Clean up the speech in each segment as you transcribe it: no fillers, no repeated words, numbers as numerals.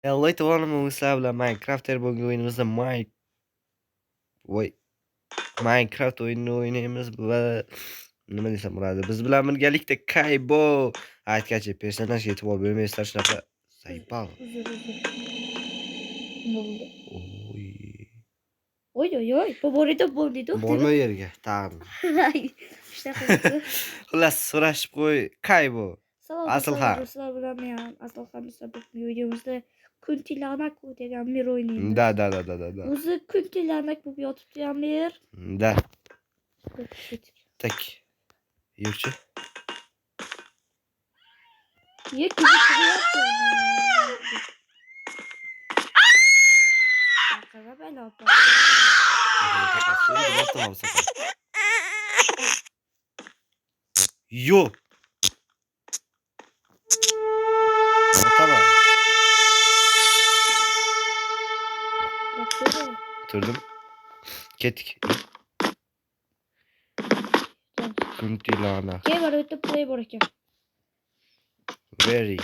Hello to'g'rimi sizlar bilan Minecraft bugungi o'yinimizda Minecraft o'yinini o'ynaymiz va nima desam bo'ladi? Biz bilan birgalikda Kaybo aytgancha personajga e'tibor bermaysizlar shunaqa zaybal. Nima bo'ldi? Oy. Oy. Favorito bo'ldi-da. Borma u yerga, tag'in. Shunaqa. Xullas so'rashib qo'y, Kaybo. Assalomu sizlar bilan men Asalxon videomizda Kuntilanak degan mer o'ynaymiz. Da. O'zi Kuntilanak bo'lib yotibdi ham mer. Da. Tak. Yurchi. Ye kuzatib. Yo. Tamam. Oturdum. Kettik. Kuntilanak. Gel var öte play bırakayım. Very.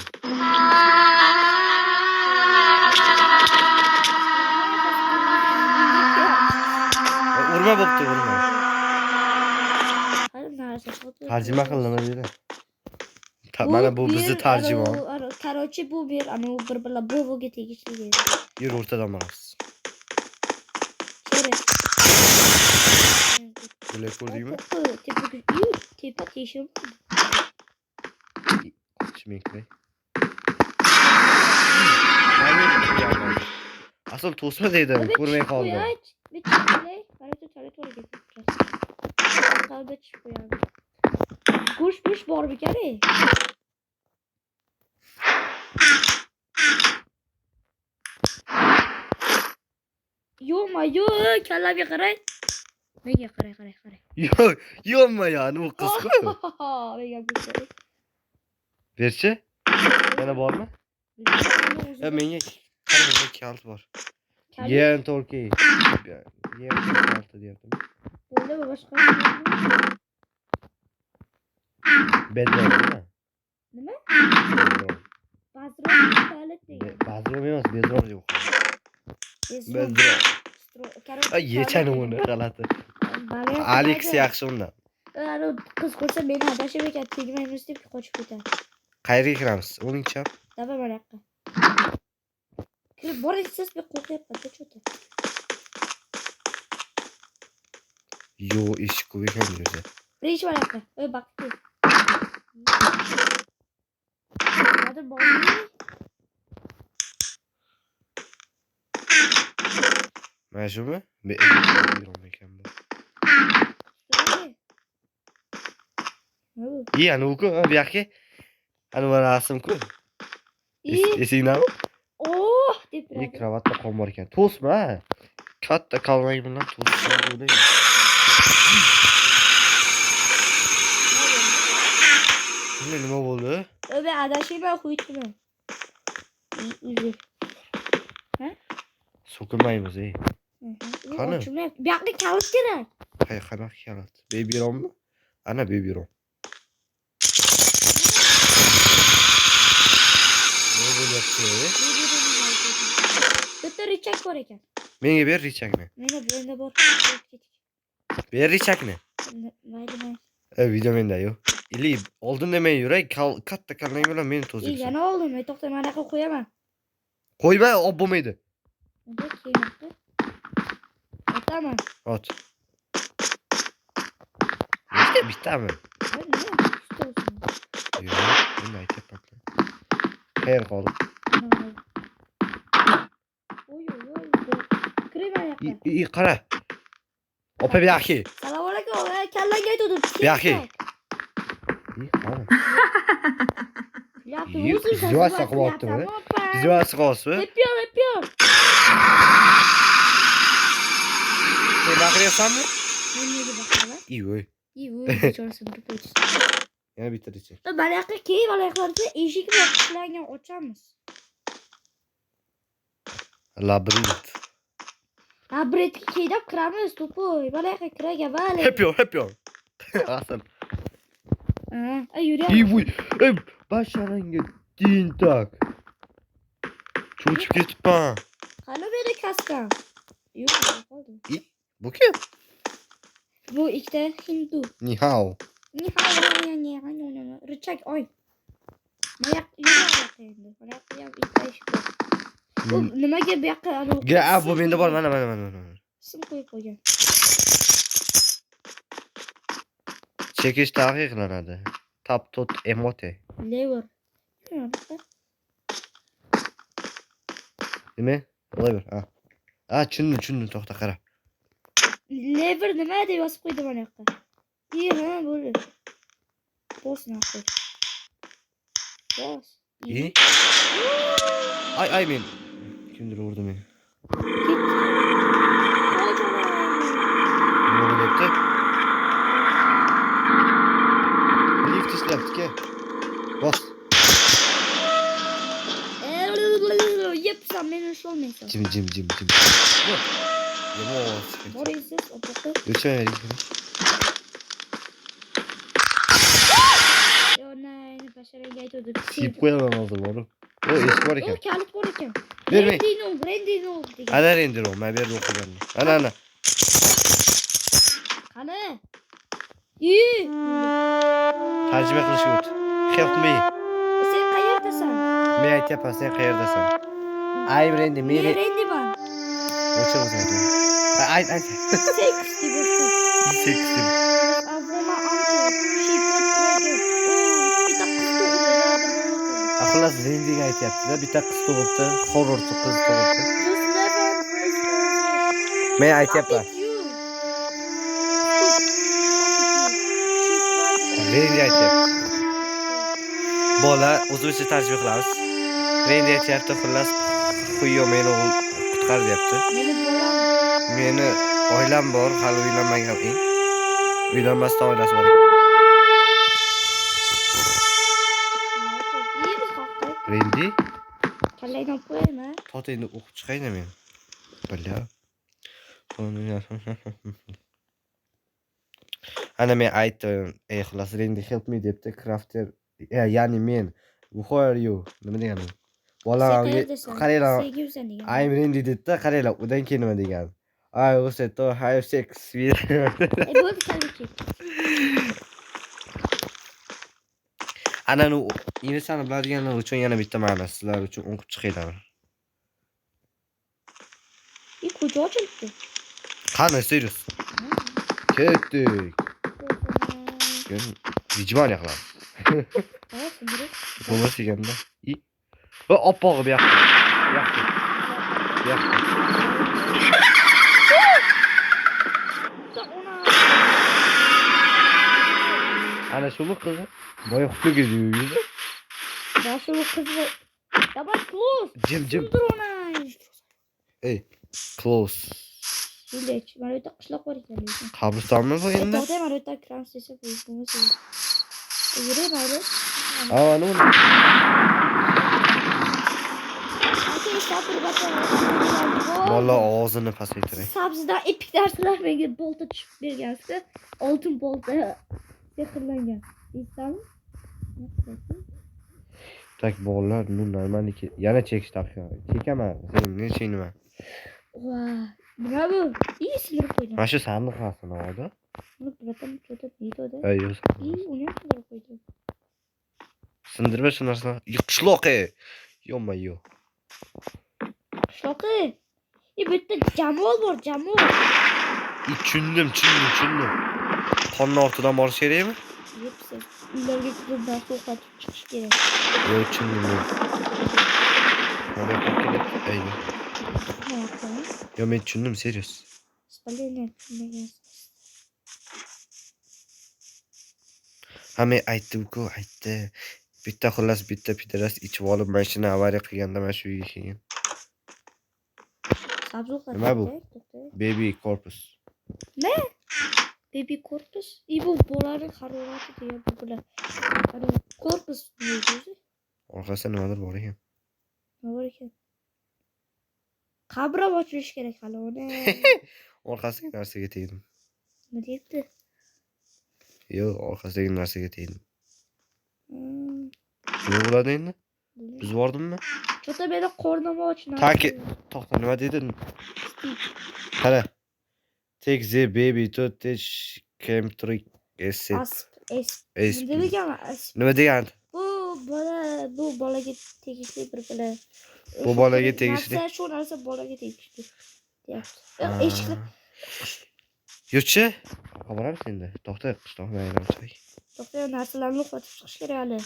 Urma bo'pti, urma. Tarjima qildim dedi. Mana bu bizni tarjimon. Короче, bu bir ana u bir bovoga tegishli deydi. Yur o'rtadan boramiz. Böyle ko'rdingmi? Tepa teshim. Chimekli. Asıl to'sma deydi, ko'rmay qoldim. Kuş bor bir kere. Yo kalla bir qaray. Nega qaray. Yo'qma yani u qiz-ku. Berchi? Yana bormi? Ya menga qanday kalt bor. Yen Turkiy. Yen kalti deyaptim. Bo'ldi boshqa. Bedroom nima? Nima? Bazrom emas, bedroom yo'q. Bedroom. Ay, yechani uni g'alati. Alex yaxshi undan. Qiz ko'rsa meni adashib ekan, tegmaymiz deb qochib ketadi. Qayerga kiramiz? O'ningcha. Davay mana yoqqa. Kirib borasiz, men qo'rqyapman, cho'ta. Yo, eshik ko'p ekan bu yerda. Birinchi mana yoqqa. Baqti. Hadi bormi? Mana shumi? Bedroom ekan bu. Ana u-ku, bu yoqqa. Ana bu rasm-ku. Esingdami? Oh, deb turadi. Kravatda qon bor ekan. To'sma. Katta kalmak bilan to'sma bo'laydi. Nima bo'ldi? Ben adashayman, qo'yibman. Uzr. Ha? So'kilmaymiz, ey. Qani? Bu yoqda kalit kerak. Qanaqa kalit? Babyronmi? Ana babyron. Nima bo'lyapti? Bitta richak bor ekan. Menga ber richakni. Menda bor. Ber richakni. Mayli. Video menda-yu. Ili oldin demay yuray, katta kallang bilan meni to'zibsan. Yana oldim, to'xta, mana yoqqa qo'yaman. Qo'yma, olib bo'lmaydi. Unda kelmoqda. Otaman. Ot. Nechta bittami? Yo'q, men aytyapman. Qayerga qoldi? Oy. Kirma yoqqa. Qara. Opa bu yoqqa. Assalomu alaykum. Kallaga aytdim. Bu yoqqa. Qara. Izdevаться qilyaptimi? Izdevаться qilyapsizmi? Lepyor. Sen baqirasanmi? Men nega baqiraman? Ivoy. Bechorasini turib. Yana bitta richak. Mana yoqqa keyin mana yoqlarda eshik bilan qullangan ochamiz. Labirint. Labirintga keydab kiramiz, to'poy. Mana yoqqa kiraga vale. Hepyor. Asal. Yuryapman. Ivoy. Basharangga tintak. Ko'chib ketibman. Qani meni kaskam? Yo'q, qoldi. Bu kim? Bu ikkita hindu. Ni hao. Richak oy. Mayak yo'q endi. Mayak ham ikkita ish bor. Bu nimaga bu yoqqa Bu menda bor, mana. sim qo'yib qo'ygan. Chekish taqiqlanadi. Tap tot emote. Lever. Nima? Lever. Tushundim, to'xta qara. Lever nima deb yozib qo'ydi mana yoqqa. Ha, bo'ldi. Bos naqdi. Bos. Ay men. Kimdir urdi meni. Nima debdi? Lift ishlayapti-ku. Bos. Yepsam meni ushlolmaysan. Jim. Boringsiz, opoqqa. O'chmaylik. Yo, nay, basharaga aytdi. Sip qo'yaman hozir borib. Eshik bor ekan. Kalit bor ekan. Bermang. Rendino degan. Ana rendiro, men berib o'qiganman. Ana. Qani? Tarjima qilish o't. Help me. Sen qayerdasan? Men aytyapman, sen qayerdasan? I'm rendi, Men rendiman. O'chirsan. Ayt. Sex deb. Sex deb. Avvoma anto. She got pregnant. Bitta qiz tug'di. Xullas rendiga aytyapti-da, bitta qiz tug'ibdi, horror qiz tug'ibdi. Men aytyapman. Rendi aytyapti. Bola o'zbekcha tarjima qilamiz. Rendi aytyapti, xullas xuyo meni qutqar deyapti. Meni oilam bor, hali uylanmagan. Uylanmasdan oilasi bor ekan. Rendi? Kallaydan qo'yaymi? To'tayni o'qib chiqaymi men? Billa. Ana men aytdim, xullas Rendi help me debdi, crafter. Ya'ni men who are you? Nima degani? Bolam qaranglar. I'm Rendi dedi, qaranglar, undan keyin nima degan? I also to have sex with. Bo'ldi, kallik. Ana inglizchani biladiganlar uchun yana bitta ma'no sizlar uchun o'qib chiqaylar. Ko'cha ochilibdi. Qani, serius. Ketdik. Vijmon qilamiz. Bo'lmas ekanda. Va oppog'i bu yoqda. Ana shumi qizi? Boya xufliga yurdi. Boshli qizi. Давай close. Jim. Close. Village. Mana yerda qishloq bor ekan. Qabristonmi bu endi? To'xta, mana yerda krans desa bo'lmaydi. Yuray mayli. Nima? Bola og'zini pasaytiring. Sabzidan epik darslar menga bolta tushib bergansiz. Oltin bolta sehrlangan. Esdami? Tak bolalar normalniki. Yana chekish chekaman. Sen nima? Nima bu? Sindirib qo'ydim. Mana shu sandiq qasini oldi. Buni bilatam, cho'tib yeydi-da. Yo'q. Uni ham sindirib qo'ydim. Sindirma shu narsani. Qishloqi. Yo'q. Qishloqi. Bu yerda jamol bor, jamol. Tushundim. Qonni ortidan borish kerakmi? Yepsi. Uylarga kirib narsa o'qatib chiqish kerak. Yo'q, tushundim. Mana kerak. Yo, men tushundim, serius. Men aytdim-ku, aytdi. Bitta pidaras ichib olib mashina avariya qilganda mana shu uyga kelgan. Nima bu? Baby corpus. Ne? Baby corpus? Bu bolaning harorati degan bular. Ana corpus neydi? Orqasida nimadir bor ekan. Nima bor ekan? Qabra ochilish kerak hali uni. Orqasidagi narsaga tegdim. Nima deyapti? Yo'q, orqasidagi narsaga tegdim. Nima bo'ladi endi? Biz bordimmi? Chota meni qornim och. Taki, to'xta, nima dedin? Qara. Take the baby to teach chemtric acid. Asp. Nima degan asp? Nima degani? Bu bolaga tegishli bir bola. Bu bolaga tegishli. Narsa shu narsa bolaga tegishli. Deyapti. Eshikni. Yo'qchi? Qaboramiz endi. To'xta, qishloqni aylansak. To'xta, narsalarni uxlatib chiqish kerak hali.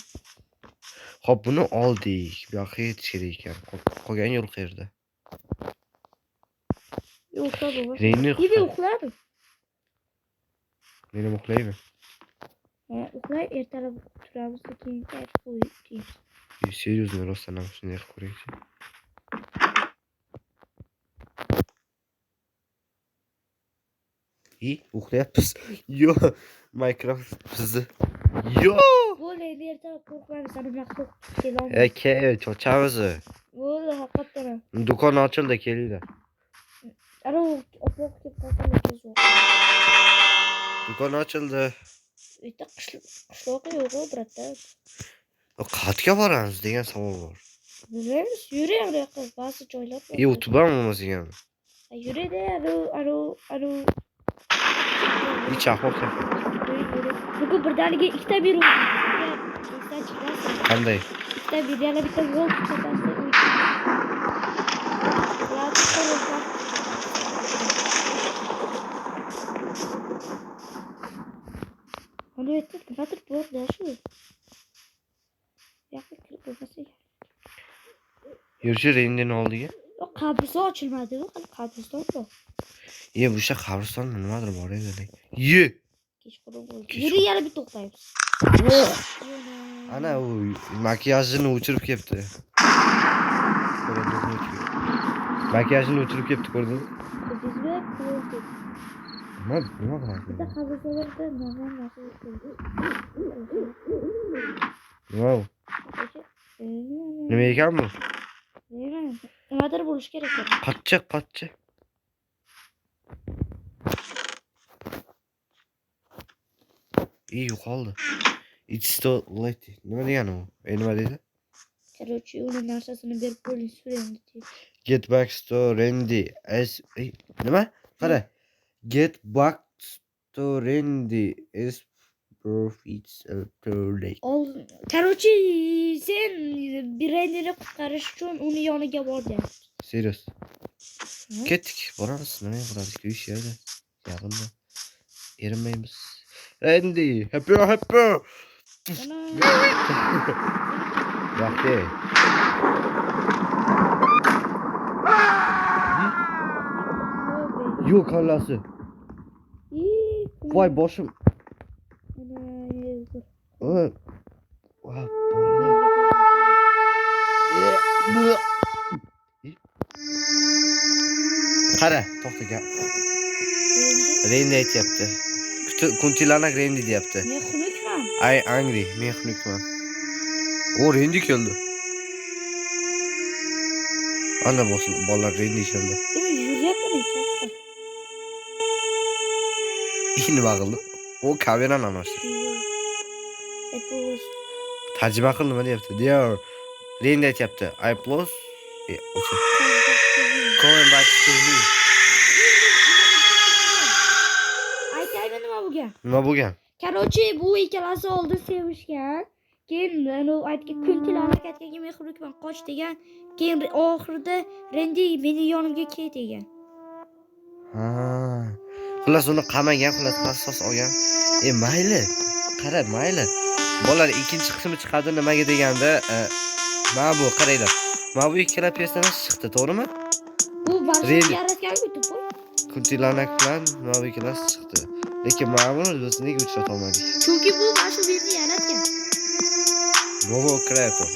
Xo'p, buni oldik. Bu yoqqa yetish kerak ekan. Qolgan yo'l qayerda? Yo'qda bu. Reyni uxladi. Meni uxlaymi? Uxlay, ertalab turamiz, keyin qaytib qo'yamiz. Seriyozmi, rostdan ham shunday qilib ko'raychi. Uxlayapmiz. Yo, Minecraft bizni. Yo! Bo'ldi, ertalab qo'rqmaymiz, ana maxluq kelolmaydi. Cho'chamiz. Bo'ldi, haqiqatan. Do'kon ochildi, kelinglar. Ana opoq kelib qolganlar kezu. Do'kon ochildi. Bitta qishloq yo'q-ku, bratda. Qayerga boramiz degan savol bor. Bilmaymiz, yuring bu yoqqa, ba'zi joylar bor. YouTube'am bo'lmagan. Yurida, aro. Hiç ahmoq. Bugun birdaniga ikkita berib. Qanday? Ikkita berganlar bitta gol chiqarsa. Onu ettik, nimadir bo'ldi shu. Yo'q, bo'lmasa. Yurchi rendini oldiga. Yo'q, qabriston ochilmadi, hali qabriston bor. Bu yoqqa qabriston nimadir bor edi. Ye. Kechqurun bo'ldi. Yuri yana bir to'xtaymiz. Ana u makiyajini o'chirib ketdi. Makiyajini o'chirib ketdi, ko'rdingmi? Nima qilyapti? Bitta qabristonda nima Wow. Nima ekan bu? Nimadir bo'lish kerak. Qachchi. Yo'qoldi. It's still late. Nima degani u? Nima dedi? Короче, uni narsasini berib qo'ying, so'raydi. Get back to Randy. Nima? Qara. Get back to Randy as profits too late. Короче, sen bir Randy'ni qutqarish uchun uni yoniga bording. Serious. Ketdik. Boramiz. Nima qilamiz? Kuyish yerda. Yaqinda. Erinmaymiz. Randy, happy. Yaxshi. Yo'q kallasi. Voy boshim. Qara, to'xtaga. Randy aytayapti. Kuntilanak Randy deyapti. Men xunukman. I angry, men xunukman. O Randy keldi. Ana bolalar Randy keldi. Yuryapman. Nima qildi? O kamerani almashdi. Tarjima qil nima deyapti? Dear Randy aytayapti. I plus Going back to me. Aytaymi nima bo'lgan? Nima bo'lgan? Короче, bu ikkalasi oldin sevishgan. Keyin aytgan kuntilarni aytganga men xunukman, qoch degan. Keyin oxirida Randy meni yonimga kel degan. Xullas uni qamagan, xullas qasos olgan. Mayli. Qara, mayli. Bolalar ikkinchi qismi chiqadi nimaga deganda, mana bu qaranglar. Mana bu ikkala personaj chiqdi, to'g'rimi? Bu barcha yaratgan-ku bu. Kuntilanak bilan mana bu ikkalasi chiqdi. Lekin mana buni biz nega uchrata olmadik? Chunki bu mana shu yerni yaratgan. Bobo kreator.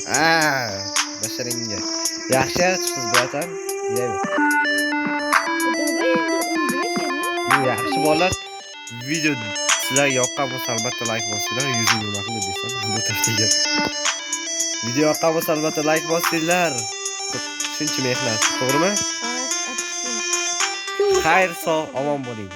Basharingga. Yaxshi yaratibsiz, bratan. Yeymi? Yaxshi bolalar, video sizlarga yoqqan bo'lsa albatta like bosinglar, 100 ming nima qilib desam, bu tashtiga. Video yoqqan bo'lsa albatta like bosinglar. Shuncha mehnat, to'g'rimi? Xayr, sog', omon bo'ling.